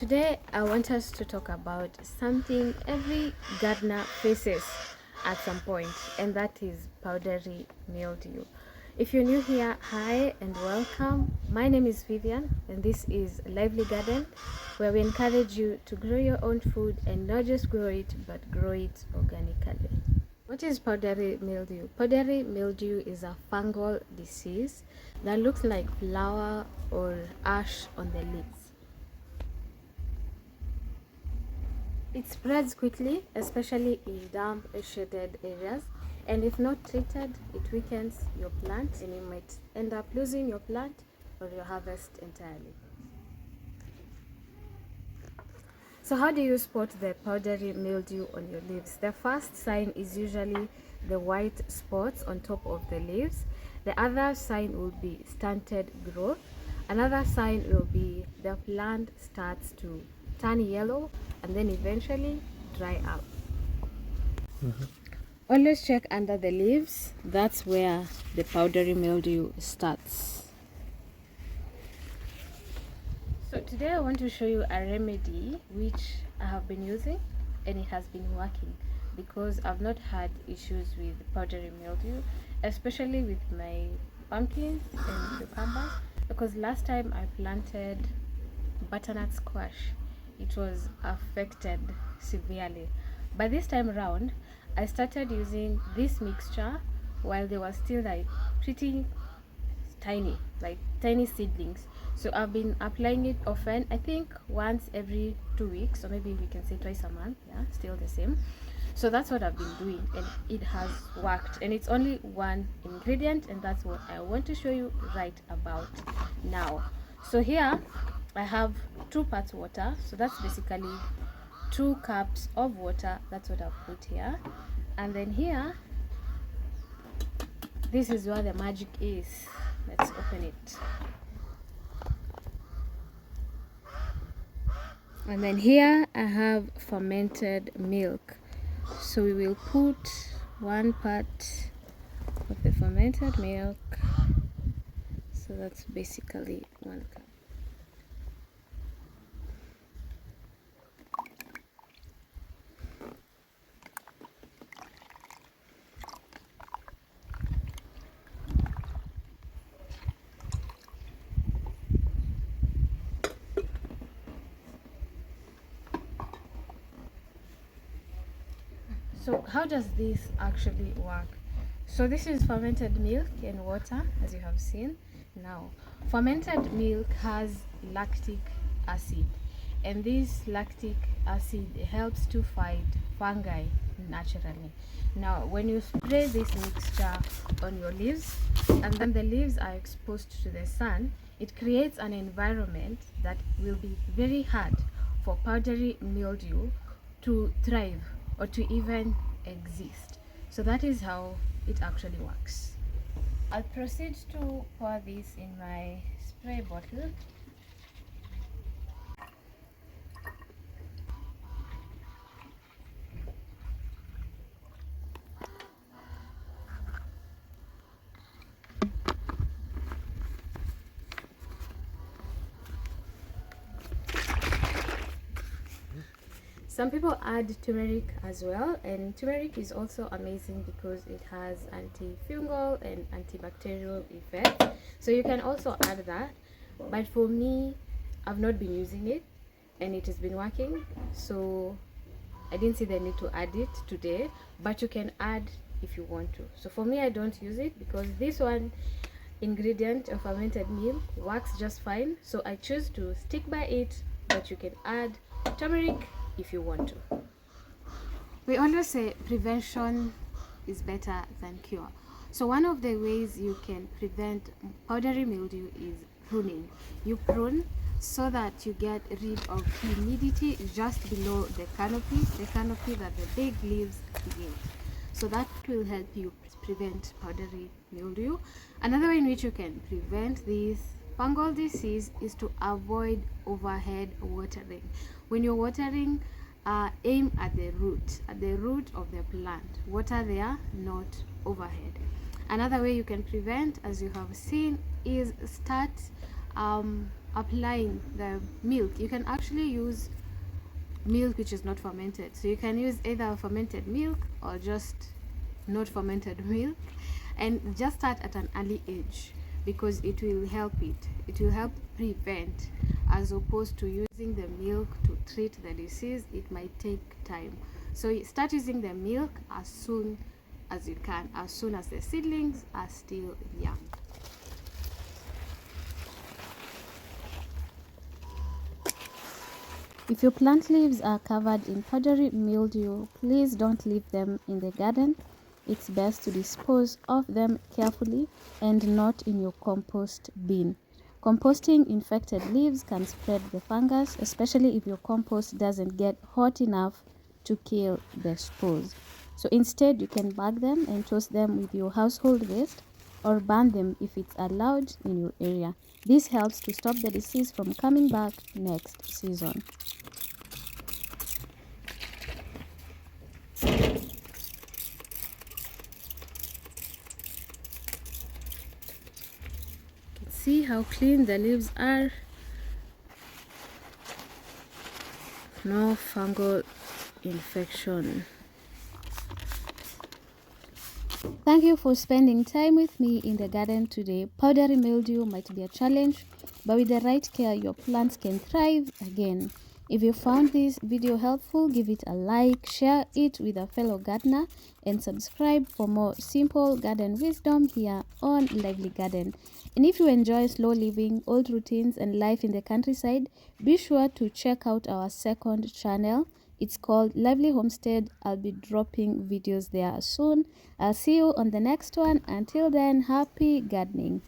Today, I want us to talk about something every gardener faces at some point, and that is powdery mildew. If you're new here, hi and welcome. My name is Vivian, and this is Lively Garden, where we encourage you to grow your own food and not just grow it, but grow it organically. What is powdery mildew? Powdery mildew is a fungal disease that looks like flour or ash on the leaves. It spreads quickly, especially in damp, shaded areas, and if not treated, it weakens your plant and you might end up losing your plant or your harvest entirely. So how do you spot the powdery mildew on your leaves? The first sign is usually the white spots on top of the leaves. The other sign will be stunted growth. Another sign will be the plant starts to turn yellow and then eventually dry out. Always check under the leaves. That's where the powdery mildew starts. So today I want to show you a remedy which I have been using and it has been working because I've not had issues with powdery mildew, especially with my pumpkins and cucumbers, because last time I planted butternut squash, it was affected severely. But this time around, I started using this mixture while they were still like pretty tiny, like tiny seedlings. So I've been applying it often, I think once every 2 weeks, or maybe we can say twice a month. Yeah, still the same. So that's what I've been doing and it has worked, and it's only one ingredient, and that's what I want to show you right about now. So here I have 2 parts water, so that's basically 2 cups of water. That's what I've put here. And then here, this is where the magic is. Let's open it. And then here I have fermented milk. So we will put 1 part of the fermented milk. So that's basically 1 cup. So how does this actually work? So this is fermented milk and water, as you have seen. Now, fermented milk has lactic acid, and this lactic acid helps to fight fungi naturally. Now, when you spray this mixture on your leaves, and then the leaves are exposed to the sun, it creates an environment that will be very hard for powdery mildew to thrive or to even exist. So that is how it actually works. I'll proceed to pour this in my spray bottle. Some people add turmeric as well, and turmeric is also amazing because it has antifungal and antibacterial effects. So you can also add that. But for me, I've not been using it and it has been working. So I didn't see the need to add it today, but you can add if you want to. So for me, I don't use it because this one ingredient of fermented milk works just fine. So I choose to stick by it, but you can add turmeric if you want to. We always say prevention is better than cure. So one of the ways you can prevent powdery mildew is pruning. You prune so that you get rid of humidity just below the canopy that the big leaves create. So that will help you prevent powdery mildew. Another way in which you can prevent this fungal disease is to avoid overhead watering. When you're watering, aim at the root of the plant. Water there, not overhead. Another way you can prevent, as you have seen, is start applying the milk, you can actually use milk which is not fermented. So you can use either fermented milk or just not fermented milk, and just start at an early age, because it will help prevent, as opposed to using the milk to treat the disease. It might take time. So start using the milk as soon as you can, as soon as the seedlings are still young. If your plant leaves are covered in powdery mildew, please don't leave them in the garden. It's best to dispose of them carefully and not in your compost bin. Composting infected leaves can spread the fungus, especially if your compost doesn't get hot enough to kill the spores. So instead, you can bag them and toss them with your household waste, or burn them if it's allowed in your area. This helps to stop the disease from coming back next season. See how clean the leaves are. No fungal infection. Thank you for spending time with me in the garden today. Powdery mildew might be a challenge, but with the right care, your plants can thrive again. If you found this video helpful, give it a like, share it with a fellow gardener, and subscribe for more simple garden wisdom here on Lively Garden. And if you enjoy slow living, old routines, and life in the countryside, be sure to check out our second channel. It's called Lively Homestead. I'll be dropping videos there soon. I'll see you on the next one. Until then, happy gardening.